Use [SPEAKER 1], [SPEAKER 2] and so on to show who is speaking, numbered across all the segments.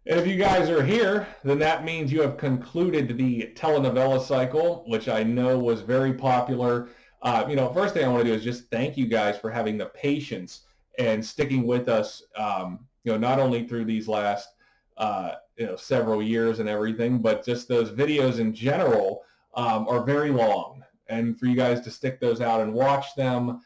[SPEAKER 1] And if you guys are here, then that means you have concluded the telenovela cycle, which I know was very popular. First thing I want to do is just thank you guys for having the patience and sticking with us, not only through these last, several years and everything, but just those videos in general are very long. And for you guys to stick those out and watch them,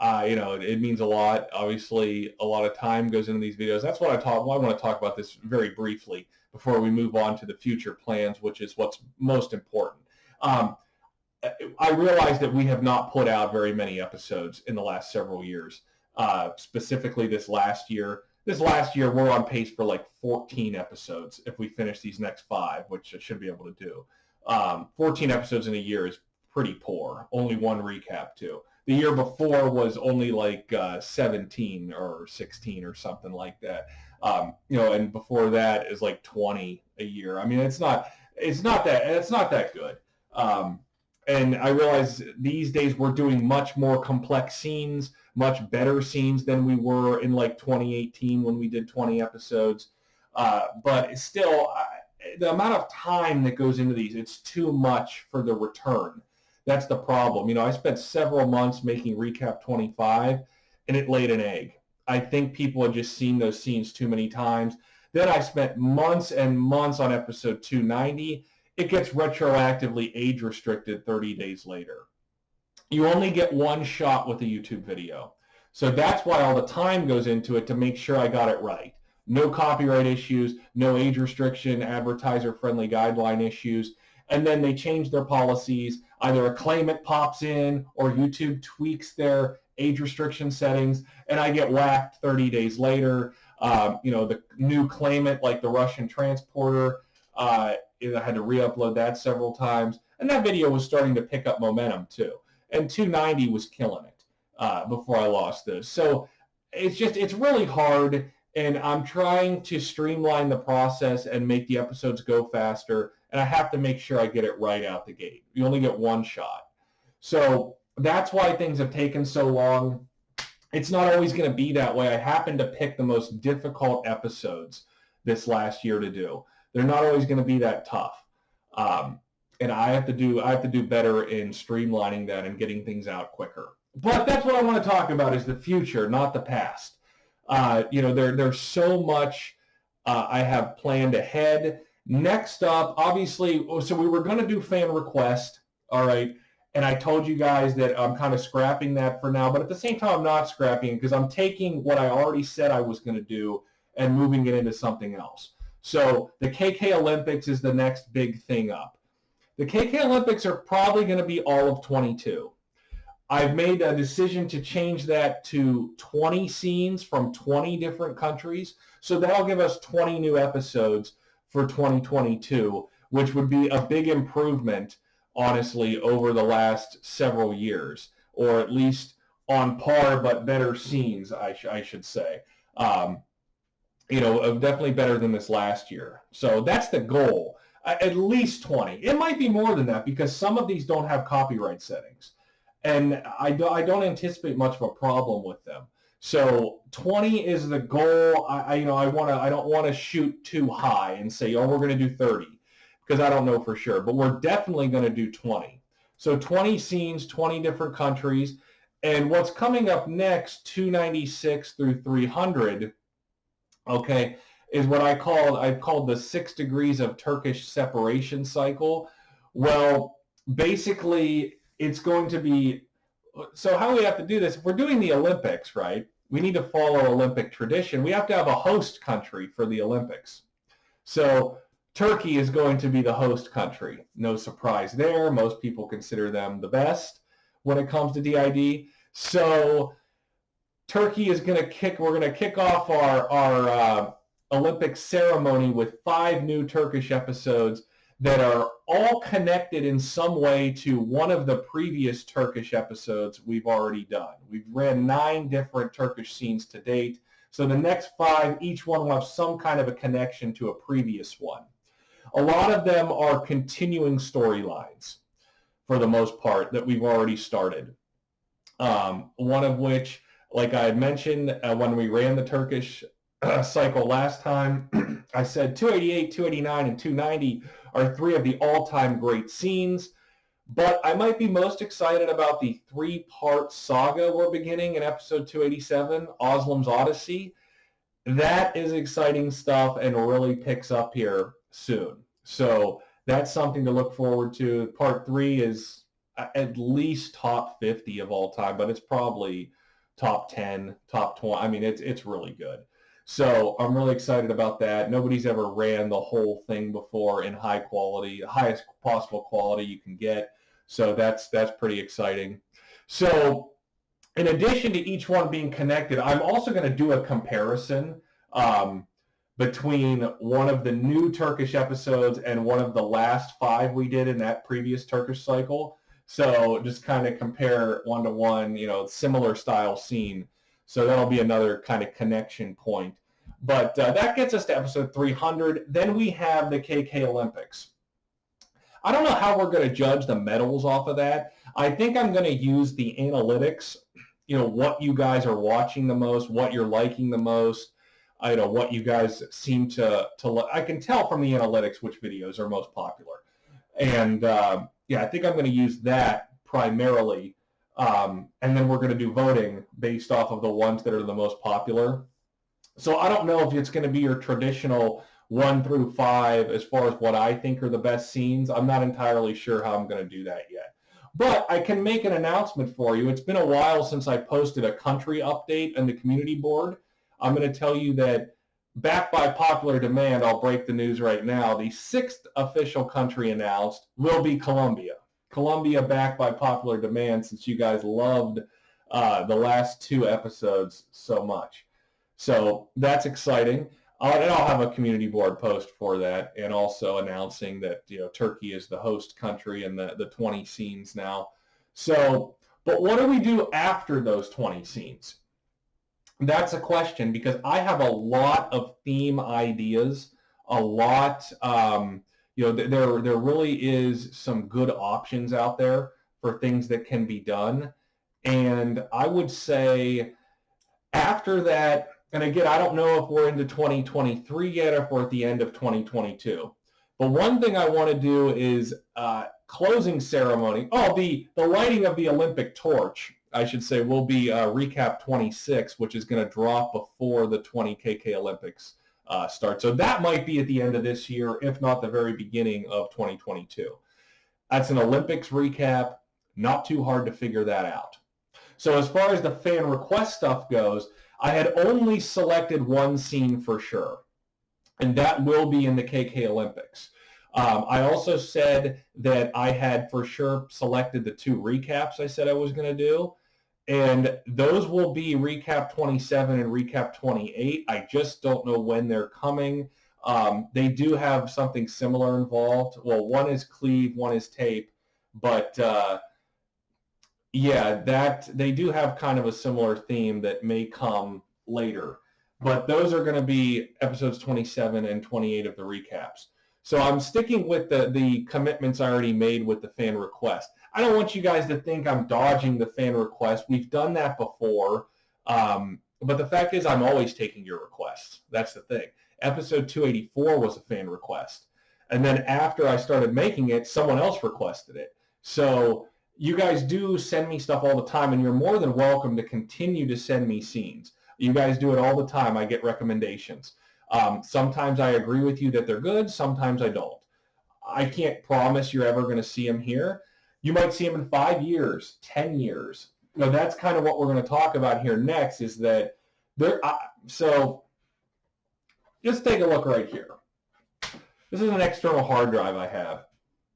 [SPEAKER 1] it means a lot. Obviously, a lot of time goes into these videos. That's what I want to talk about this very briefly before we move on to the future plans, which is what's most important. I realize that we have not put out very many episodes in the last several years, specifically this last year. This last year, we're on pace for like 14 episodes if we finish these next 5, which I should be able to do. 14 episodes in a year is pretty poor. Only one recap, too. The year before was only like 17 or 16 or something like that. And before that is like 20 a year. I mean, it's not that good. And I realize these days we're doing much more complex scenes, much better scenes than we were in like 2018 when we did 20 episodes. But still, the amount of time that goes into these, it's too much for the return. That's the problem. I spent several months making Recap 25, and it laid an egg. I think people have just seen those scenes too many times. Then I spent months and months on episode 290. It gets retroactively age-restricted 30 days later. You only get one shot with a YouTube video. So that's why all the time goes into it to make sure I got it right. No copyright issues, no age restriction, advertiser-friendly guideline issues. And then they change their policies. Either a claimant pops in or YouTube tweaks their age restriction settings, and I get whacked 30 days later. The new claimant, like the Russian transporter, I had to re-upload that several times. And that video was starting to pick up momentum, too. And 290 was killing it before I lost this. So it's really hard, and I'm trying to streamline the process and make the episodes go faster, and I have to make sure I get it right out the gate. You only get one shot. So that's why things have taken so long. It's not always going to be that way. I happened to pick the most difficult episodes this last year to do. They're not always going to be that tough. And I have to do better in streamlining that and getting things out quicker. But that's what I want to talk about is the future, not the past. There's so much I have planned ahead. Next up, obviously, so we were going to do fan request, all right, and I told you guys that I'm kind of scrapping that for now, but at the same time, I'm not scrapping because I'm taking what I already said I was going to do and moving it into something else. So the KK Olympics is the next big thing up. The KK Olympics are probably going to be all of 22. I've made a decision to change that to 20 scenes from 20 different countries, so that'll give us 20 new episodes for 2022, which would be a big improvement, honestly, over the last several years, or at least on par but better scenes, I should say. Definitely better than this last year. So that's the goal, at least 20. It might be more than that because some of these don't have copyright settings, and I don't anticipate much of a problem with them. So 20 is the goal. I don't want to shoot too high and say, we're going to do 30 because I don't know for sure, but we're definitely going to do 20. So 20 scenes, 20 different countries, and what's coming up next, 296 through 300, okay, is what I've called the 6 degrees of Turkish separation cycle. Well, basically, it's going to be, so how we have to do this, if we're doing the Olympics, right, we need to follow Olympic tradition. We have to have a host country for the Olympics. So Turkey is going to be the host country. No surprise there. Most people consider them the best when it comes to DID. So Turkey is we're going to kick off our Olympic ceremony with 5 new Turkish episodes that are all connected in some way to one of the previous Turkish episodes we've already done. We've ran 9 different Turkish scenes to date. So the next 5, each one will have some kind of a connection to a previous one. A lot of them are continuing storylines, for the most part, that we've already started. One of which, like I had mentioned when we ran the Turkish cycle last time, I said 288, 289, and 290 are three of the all-time great scenes. But I might be most excited about the three-part saga we're beginning in episode 287, Oslam's Odyssey. That is exciting stuff and really picks up here soon. So that's something to look forward to. Part 3 is at least top 50 of all time, but it's probably top 10, top 20. I mean, it's really good. So I'm really excited about that. Nobody's ever ran the whole thing before in high quality, the highest possible quality you can get. So that's pretty exciting. So in addition to each one being connected, I'm also going to do a comparison between one of the new Turkish episodes and one of the last 5 we did in that previous Turkish cycle. So just kind of compare one-to-one, similar style scene. So that'll be another kind of connection point. But that gets us to episode 300. Then we have the KK Olympics. I don't know how we're going to judge the medals off of that. I think I'm going to use the analytics, what you guys are watching the most, what you're liking the most, what you guys seem to I can tell from the analytics which videos are most popular. And I think I'm going to use that primarily. And then we're going to do voting based off of the ones that are the most popular. So I don't know if it's going to be your traditional 1 through 5 as far as what I think are the best scenes. I'm not entirely sure how I'm going to do that yet. But I can make an announcement for you. It's been a while since I posted a country update on the community board. I'm going to tell you that, backed by popular demand, I'll break the news right now, the 6th official country announced will be Colombia. Colombia, backed by popular demand, since you guys loved the last 2 episodes so much. So that's exciting. And I'll have a community board post for that, and also announcing that Turkey is the host country and the 20 scenes now. So, but what do we do after those 20 scenes? That's a question, because I have a lot of theme ideas, a lot. There really is some good options out there for things that can be done, and I would say after that. And again, I don't know if we're into 2023 yet or if we're at the end of 2022. But one thing I want to do is closing ceremony. Oh, the lighting of the Olympic torch, I should say, will be recap 26, which is going to drop before the 20 KK Olympics start. So that might be at the end of this year, if not the very beginning of 2022. That's an Olympics recap. Not too hard to figure that out. So as far as the fan request stuff goes, I had only selected one scene for sure, and that will be in the KK Olympics. I also said that I had for sure selected the 2 recaps I said I was going to do, and those will be recap 27 and recap 28. I just don't know when they're coming. They do have something similar involved. Well, one is cleave, one is tape, but that they do have kind of a similar theme that may come later. But those are going to be episodes 27 and 28 of the recaps. So I'm sticking with the commitments I already made with the fan request. I don't want you guys to think I'm dodging the fan request. We've done that before. But the fact is I'm always taking your requests. That's the thing. Episode 284 was a fan request. And then after I started making it, someone else requested it. So you guys do send me stuff all the time, and you're more than welcome to continue to send me scenes. You guys do it all the time. I get recommendations. Sometimes I agree with you that they're good. Sometimes I don't. I can't promise you're ever going to see them here. You might see them in 5 years, 10 years. That's kind of what we're going to talk about here next, is that so just take a look right here. This is an external hard drive I have.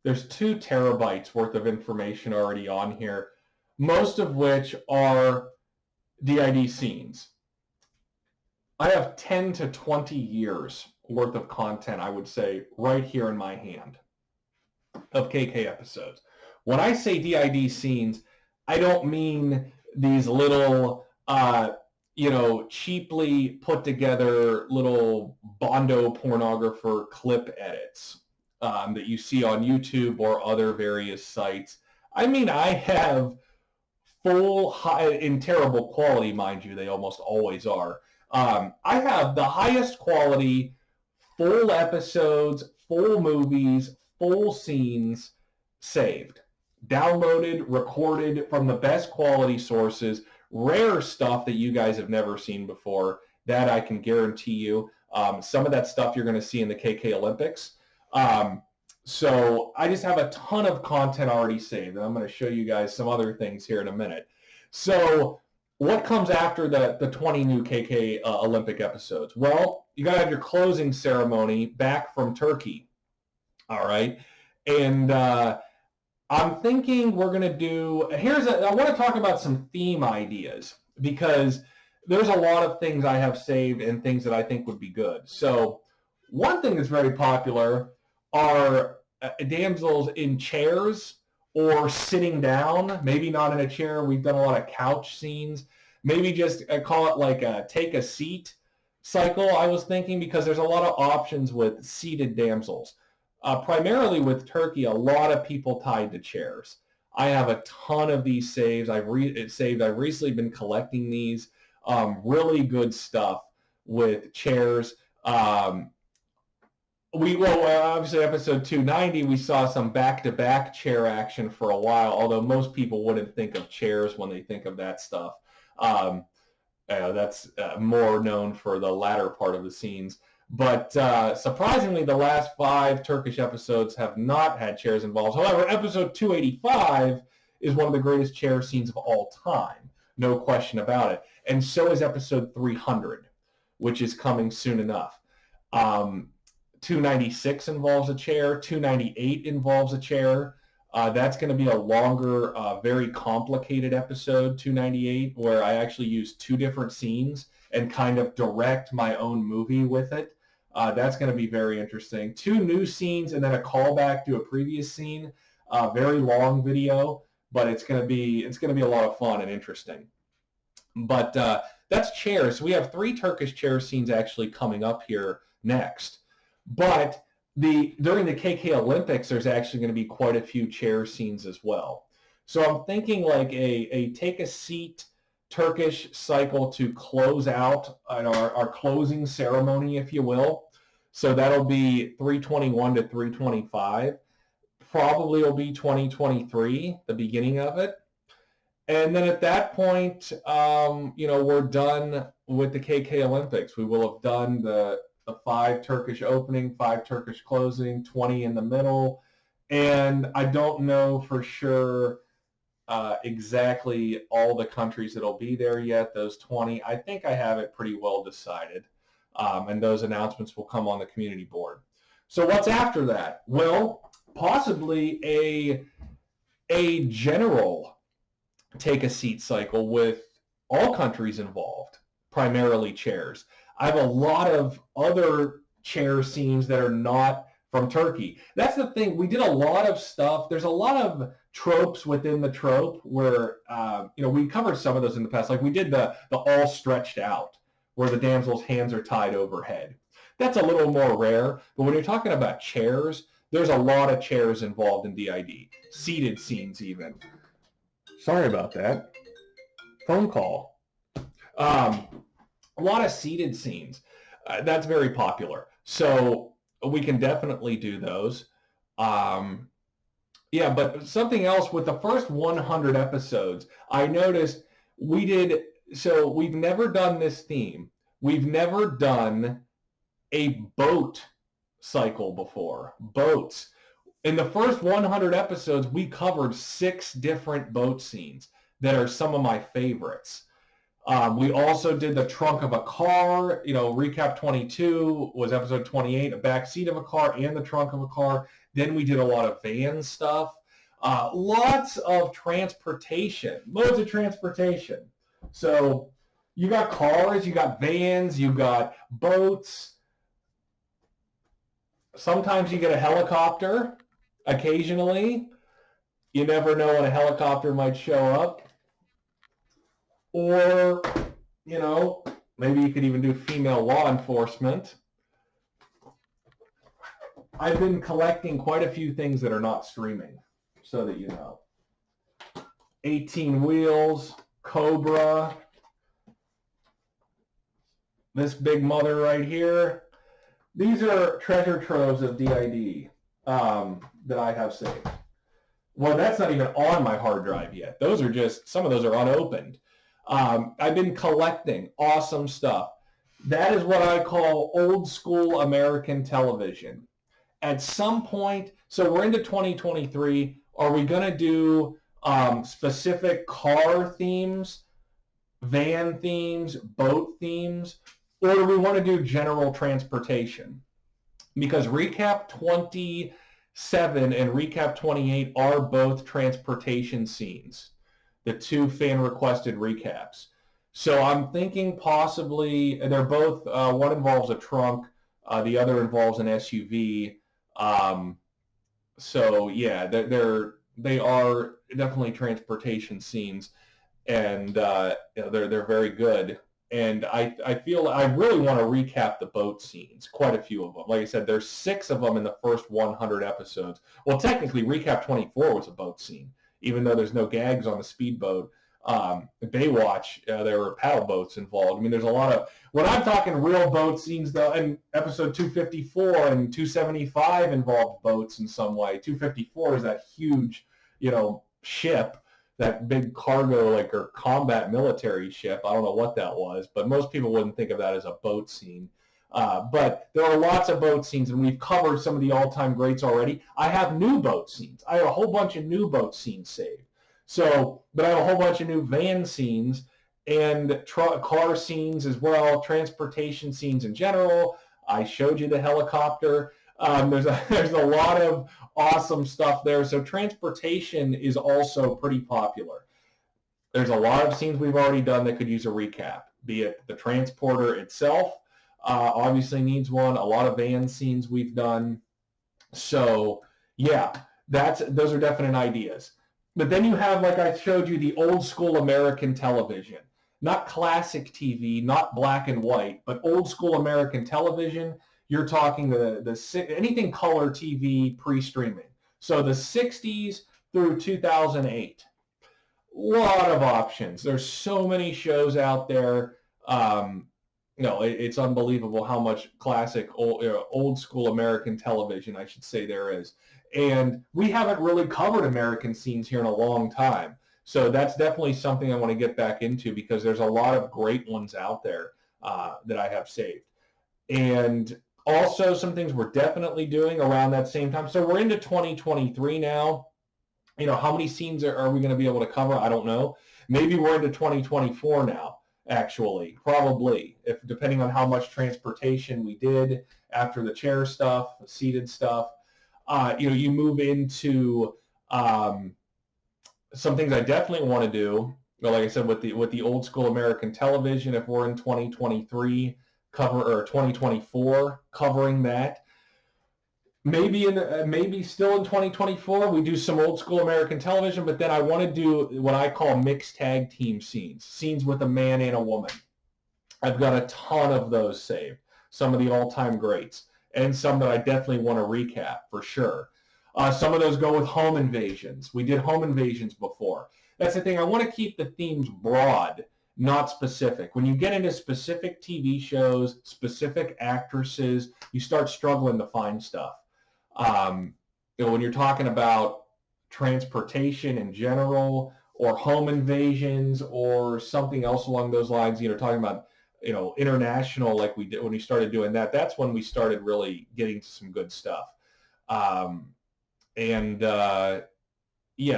[SPEAKER 1] There's 2 terabytes worth of information already on here, most of which are DID scenes. I have 10 to 20 years worth of content, I would say, right here in my hand of KK episodes. When I say DID scenes, I don't mean these little, cheaply put together little Bondo pornographer clip edits that you see on YouTube or other various sites. I mean, I have full, high, in terrible quality, mind you, they almost always are. I have the highest quality, full episodes, full movies, full scenes saved, downloaded, recorded from the best quality sources, rare stuff that you guys have never seen before. That I can guarantee you. Some of that stuff you're going to see in the KK Olympics. So I just have a ton of content already saved, and I'm going to show you guys some other things here in a minute. So what comes after the 20 new KK Olympic episodes? Well, you got to have your closing ceremony back from Turkey. All right. And I'm thinking we're going to do, I want to talk about some theme ideas, because there's a lot of things I have saved and things that I think would be good. So one thing that's very popular are damsels in chairs or sitting down, maybe not in a chair. We've done a lot of couch scenes. Maybe just call it like a take a seat cycle, I was thinking, because there's a lot of options with seated damsels. Primarily with Turkey, a lot of people tied to chairs. I have a ton of these saves. I've recently been collecting these. Really good stuff with chairs. Obviously episode 290, we saw some back-to-back chair action for a while, although most people wouldn't think of chairs when they think of that stuff. That's more known for the latter part of the scenes. But surprisingly, the last 5 Turkish episodes have not had chairs involved. However, episode 285 is one of the greatest chair scenes of all time. No question about it. And so is episode 300, which is coming soon enough. 296 involves a chair. 298 involves a chair. That's going to be a longer, very complicated episode, 298, where I actually use 2 different scenes and kind of direct my own movie with it. That's going to be very interesting. 2 new scenes and then a callback to a previous scene. Very long video, but it's going to be a lot of fun and interesting. But that's chairs. We have 3 Turkish chair scenes actually coming up here next. But during the KK Olympics, there's actually going to be quite a few chair scenes as well. So I'm thinking like a take a seat Turkish cycle to close out our closing ceremony, if you will. So that'll be 321 to 325. Probably will be 2023, the beginning of it. And then at that point, we're done with the KK Olympics. We will have done the 5 Turkish opening, 5 Turkish closing, 20 in the middle. And I don't know for sure exactly all the countries that'll be there yet, those 20. I think I have it pretty well decided. And those announcements will come on the community board. So what's after that? Well, possibly a general take a seat cycle with all countries involved, primarily chairs. I have a lot of other chair scenes that are not from Turkey. That's the thing. We did a lot of stuff. There's a lot of tropes within the trope where, we covered some of those in the past. Like we did the all stretched out, where the damsel's hands are tied overhead. That's a little more rare. But when you're talking about chairs, there's a lot of chairs involved in DID. Seated scenes even. Sorry about that. Phone call. A lot of seated scenes. That's very popular. So we can definitely do those. But something else with the first 100 episodes, I noticed we've never done this theme. We've never done a boat cycle before. Boats. In the first 100 episodes, we covered 6 different boat scenes that are some of my favorites. We also did the trunk of a car. Recap 22 was episode 28, a back seat of a car and the trunk of a car. Then we did a lot of van stuff. Lots of transportation, modes of transportation. So you got cars, you got vans, you got boats. Sometimes you get a helicopter, occasionally. You never know when a helicopter might show up. Or, maybe you could even do female law enforcement. I've been collecting quite a few things that are not streaming, so that you know. 18 Wheels, Cobra, this big mother right here. These are treasure troves of DID that I have saved. Well, that's not even on my hard drive yet. Those are just, some of those are unopened. I've been collecting awesome stuff. That is what I call old school American television. At some point, so we're into 2023, are we going to do specific car themes, van themes, boat themes, or do we want to do general transportation? Because Recap 27 and Recap 28 are both transportation scenes, the two fan-requested recaps. So I'm thinking possibly, they're both, one involves a trunk, the other involves an SUV. So yeah, they are definitely transportation scenes, and they're very good. And I feel I really want to recap the boat scenes, quite a few of them. Like I said, there's 6 of them in the first 100 episodes. Well, technically, Recap 24 was a boat scene, even though there's no gags on the speedboat. Baywatch, there were paddle boats involved. I mean, there's a lot of, when I'm talking real boat scenes, though, and episode 254 and 275 involved boats in some way. 254 is that huge, ship, that big cargo, like, or combat military ship. I don't know what that was, but most people wouldn't think of that as a boat scene. But there are lots of boat scenes, and we've covered some of the all-time greats already. I have new boat scenes. I have a whole bunch of new boat scenes saved. So, but I have a whole bunch of new van scenes and car scenes as well, transportation scenes in general. I showed you the helicopter. There's a lot of awesome stuff there. So transportation is also pretty popular. There's a lot of scenes we've already done that could use a recap, be it the transporter itself, obviously needs one. A lot of van scenes we've done. So yeah, those are definite ideas. But then you have, like I showed you, the old school American television. Not classic TV, not black and white, but old school American television. You're talking anything color TV pre-streaming. So the 60s through 2008. A lot of options. There's so many shows out there. It's unbelievable how much classic old school American television, I should say, there is. And we haven't really covered American scenes here in a long time. So that's definitely something I want to get back into, because there's a lot of great ones out there that I have saved. And also some things we're definitely doing around that same time. So we're into 2023 now. How many scenes are we going to be able to cover? I don't know. Maybe we're into 2024 now, actually. Probably, depending on how much transportation we did after the chair stuff, the seated stuff. You move into some things I definitely want to do. Like I said, with the old school American television, if we're in 2023 or 2024 covering that, maybe still in 2024 we do some old school American television. But then I want to do what I call mixed tag team scenes with a man and a woman. I've got a ton of those saved, some of the all-time greats, and some that I definitely want to recap for sure. Some of those go with home invasions. We did home invasions before. That's the thing. I want to keep the themes broad, not specific. When you get into specific TV shows, specific actresses, you start struggling to find stuff. When you're talking about transportation in general, or home invasions, or something else along those lines, talking about international, like we did when we started doing that. That's when we started really getting to some good stuff.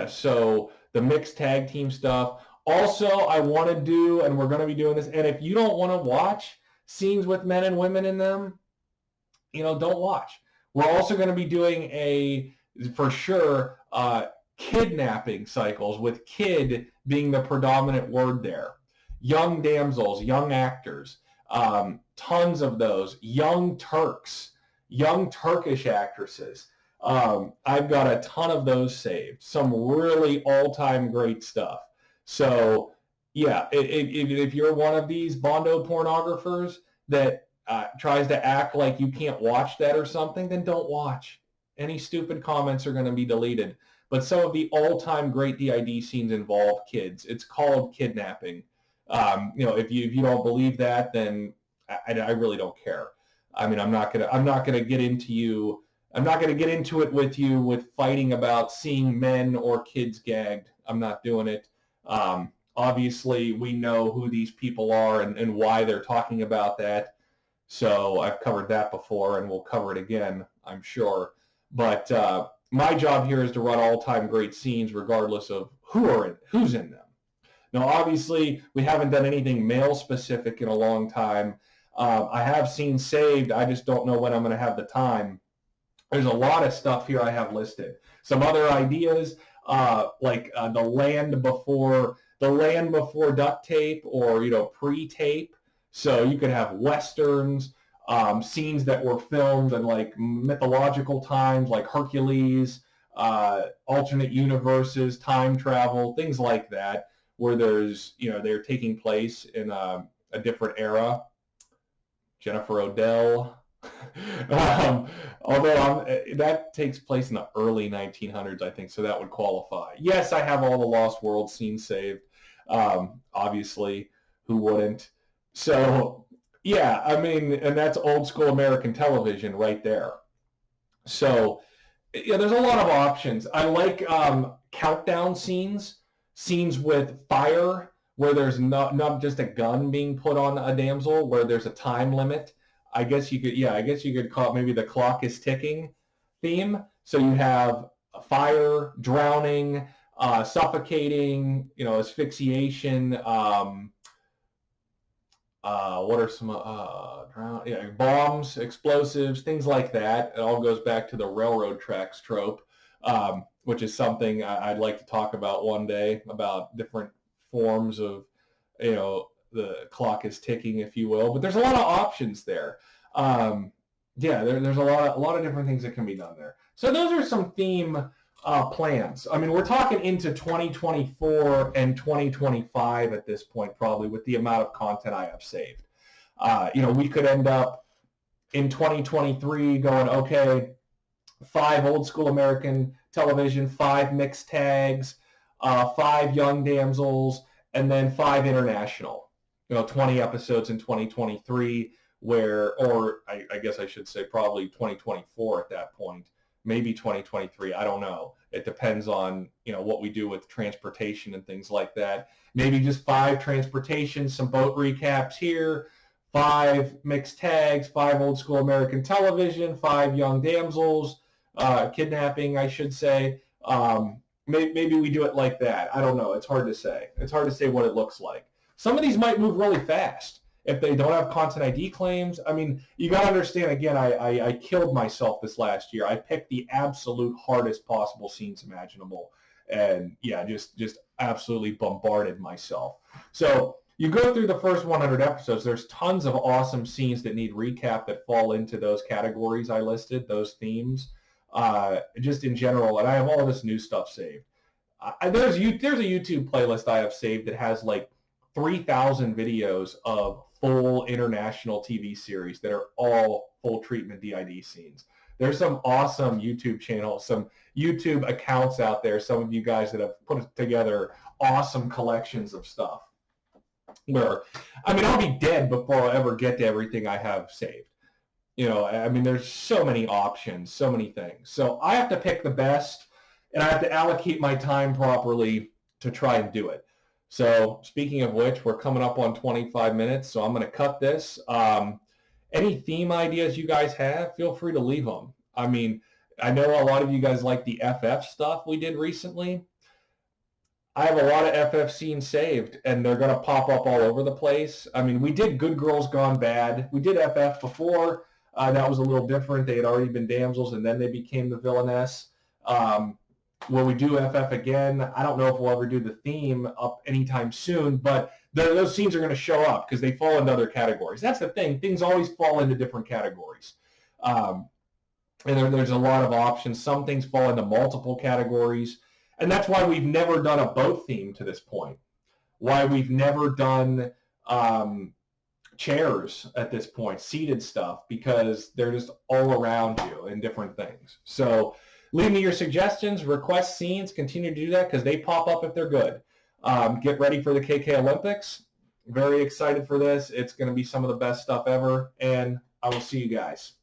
[SPEAKER 1] So the mixed tag team stuff. Also, I want to do, and we're going to be doing this, and if you don't want to watch scenes with men and women in them, don't watch. We're also going to be doing for sure, kidnapping cycles, with kid being the predominant word there. Young damsels, young actors, tons of those. Young Turks, young Turkish actresses. I've got a ton of those saved. Some really all-time great stuff. So, yeah, if you're one of these Bondo pornographers that tries to act like you can't watch that or something, then don't watch. Any stupid comments are going to be deleted. But some of the all-time great DID scenes involve kids. It's called Kidnapping. If you don't believe that, then I really don't care. I mean, I'm not gonna get into it with you with fighting about seeing men or kids gagged. I'm not doing it. Obviously, we know who these people are and why they're talking about that. So I've covered that before, and we'll cover it again, I'm sure. But my job here is to run all-time great scenes, regardless of who's in them. Now, obviously, we haven't done anything male-specific in a long time. I have scenes saved. I just don't know when I'm going to have the time. There's a lot of stuff here I have listed. Some other ideas, like the land before duct tape, or pre-tape. So you could have westerns, scenes that were filmed in like mythological times, like Hercules, alternate universes, time travel, things like that, where there's they're taking place in a different era. Jennifer Odell. Although that takes place in the early 1900s, I think, so that would qualify. Yes, I have all the Lost World scenes saved. Obviously, who wouldn't? So, yeah, I mean, and that's old school American television right there. So, yeah, there's a lot of options. I like countdown scenes with fire, where there's not just a gun being put on a damsel, where there's a time limit. I guess you could call it maybe the clock is ticking theme. So you have fire, drowning, suffocating, asphyxiation. What are some bombs, explosives, things like that. It all goes back to the railroad tracks trope, which is something I'd like to talk about one day, about different forms of, the clock is ticking, if you will. But there's a lot of options there. There's a lot of different things that can be done there. So those are some theme plans. I mean, we're talking into 2024 and 2025 at this point, probably, with the amount of content I have saved. We could end up in 2023 going, okay, 5 old school American television, 5 mixed tags, 5 young damsels, and then 5 international. 20 episodes in 2023, or I guess I should say probably 2024 at that point. Maybe 2023, I don't know. It depends on, what we do with transportation and things like that. Maybe just 5 transportation, some boat recaps here, 5 mixed tags, 5 old school American television, 5 young damsels, kidnapping, I should say. Maybe we do it like that. I don't know. It's hard to say. It's hard to say what it looks like. Some of these might move really fast if they don't have content ID claims. I mean, you got to understand, again, I killed myself this last year. I picked the absolute hardest possible scenes imaginable. And, yeah, just absolutely bombarded myself. So you go through the first 100 episodes, there's tons of awesome scenes that need recap that fall into those categories I listed, those themes, just in general. And I have all this new stuff saved. There's a YouTube playlist I have saved that has like 3,000 videos of full international TV series that are all full treatment DID scenes. There's some awesome YouTube channels, some YouTube accounts out there, some of you guys that have put together awesome collections of stuff. Where, I mean, I'll be dead before I'll ever get to everything I have saved. There's so many options, so many things. So I have to pick the best, and I have to allocate my time properly to try and do it. So speaking of which, we're coming up on 25 minutes, so I'm going to cut this. Any theme ideas you guys have, feel free to leave them. I mean, I know a lot of you guys like the FF stuff we did recently. I have a lot of FF scenes saved, and they're going to pop up all over the place. I mean, we did Good Girls Gone Bad. We did FF before. That was a little different. They had already been damsels, and then they became the villainess. Will we do FF again? I don't know if we'll ever do the theme up anytime soon, but those scenes are going to show up because they fall into other categories. That's the thing. Things always fall into different categories. And there's a lot of options. Some things fall into multiple categories. And that's why we've never done a boat theme to this point. Why we've never done chairs at this point, seated stuff, because they're just all around you in different things. So leave me your suggestions, request scenes, continue to do that because they pop up if they're good. Get ready for the KK Olympics. Very excited for this. It's going to be some of the best stuff ever. And I will see you guys.